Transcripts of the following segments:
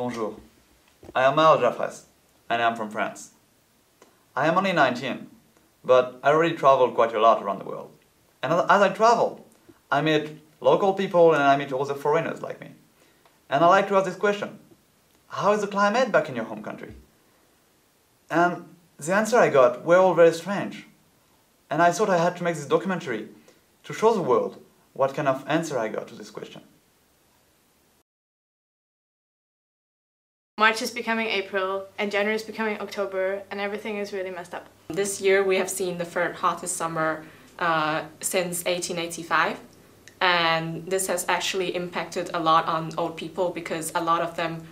Bonjour, I am Al Jafres, and I am from France. I am only 19, but I already traveled quite a lot around the world. And as I travel, I meet local people and I meet also foreigners like me. And I like to ask this question: how is the climate back in your home country? And the answer I got were all very strange. And I thought I had to make this documentary to show the world what kind of answer I got to this question. March is becoming April, and January is becoming October, and everything is really messed up. This year we have seen the third hottest summer since 1885, and this has actually impacted a lot on old people because a lot of them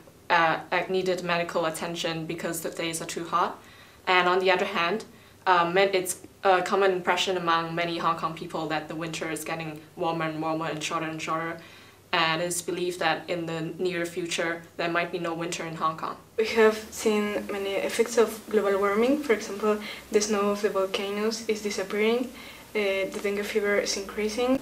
needed medical attention because the days are too hot. And on the other hand, it's a common impression among many Hong Kong people that the winter is getting warmer and warmer and shorter. And it's believed that in the near future there might be no winter in Hong Kong. We have seen many effects of global warming. For example, the snow of the volcanoes is disappearing, the dengue fever is increasing.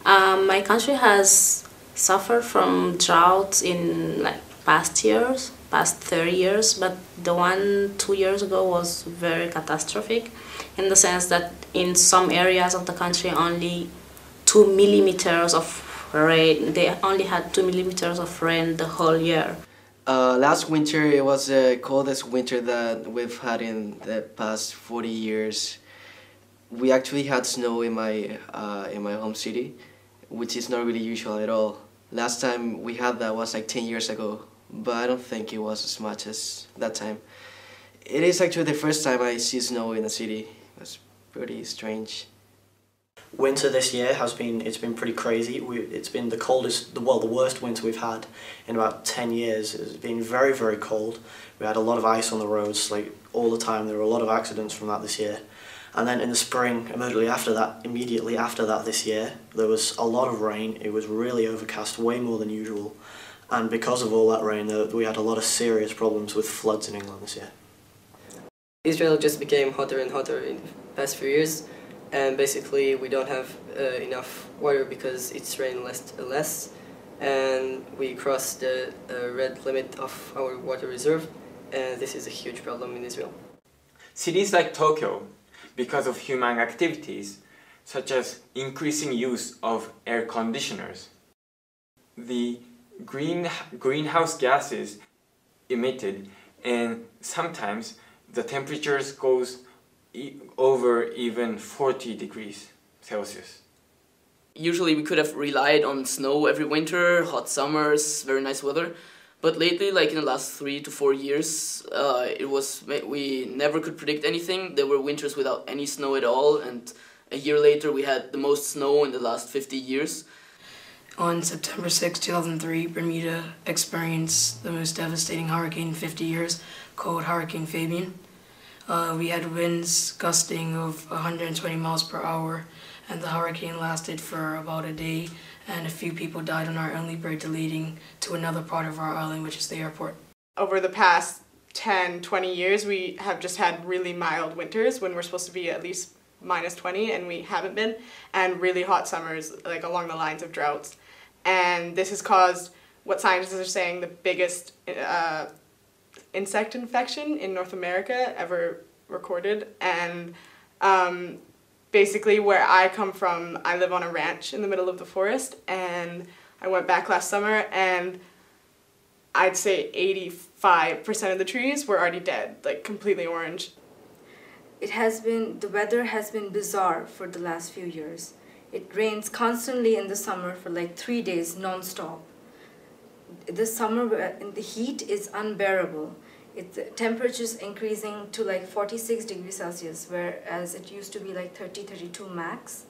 My country has suffered from droughts in past 30 years, but the one 2 years ago was very catastrophic in the sense that in some areas of the country only 2 millimeters of rain. They only had 2 millimeters of rain the whole year. Last winter it was the coldest winter that we've had in the past 40 years. We actually had snow in my home city, which is not really usual at all. Last time we had that was like 10 years ago, but I don't think it was as much as that time. It is actually the first time I see snow in a city. It's pretty strange. Winter this year it's been pretty crazy. It's been the coldest, the worst winter we've had in about 10 years. It's been very, very cold. We had a lot of ice on the roads, like all the time. There were a lot of accidents from that this year. And then in the spring, immediately after that this year, there was a lot of rain. It was really overcast, way more than usual. And because of all that rain, we had a lot of serious problems with floods in England this year. Israel just became hotter and hotter in the past few years. And basically we don't have enough water because it's rained less, and we crossed the red limit of our water reserve, and this is a huge problem in Israel. Cities like Tokyo, because of human activities such as increasing use of air conditioners, the greenhouse gases emitted, and sometimes the temperatures goes over even 40 degrees Celsius. Usually we could have relied on snow every winter, hot summers, very nice weather. But lately, like in the last 3 to 4 years, we never could predict anything. There were winters without any snow at all, and a year later we had the most snow in the last 50 years. On September 6, 2003, Bermuda experienced the most devastating hurricane in 50 years, called Hurricane Fabian. We had winds gusting of 120 miles per hour, and the hurricane lasted for about a day, and a few people died on our only bridge leading to another part of our island, which is the airport. Over the past 10, 20 years, we have just had really mild winters when we're supposed to be at least -20, and we haven't been, and really hot summers, like along the lines of droughts. And this has caused what scientists are saying the biggest insect infection in North America ever recorded. And basically where I come from, I live on a ranch in the middle of the forest, and I went back last summer and I'd say 85% of the trees were already dead, like completely orange. The weather has been bizarre for the last few years. It rains constantly in the summer for like 3 days non-stop. This summer, the heat is unbearable. The temperature is increasing to like 46 degrees Celsius, whereas it used to be like 30, 32 max.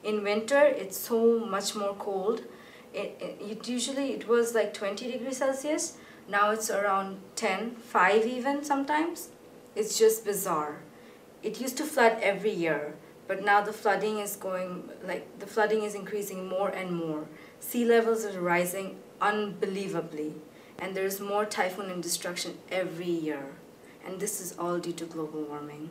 In winter, it's so much more cold. Usually it was like 20 degrees Celsius. Now it's around 10, 5 even sometimes. It's just bizarre. It used to flood every year, but now the flooding is increasing more and more. Sea levels are rising unbelievably, and there's more typhoon and destruction every year, and this is all due to global warming.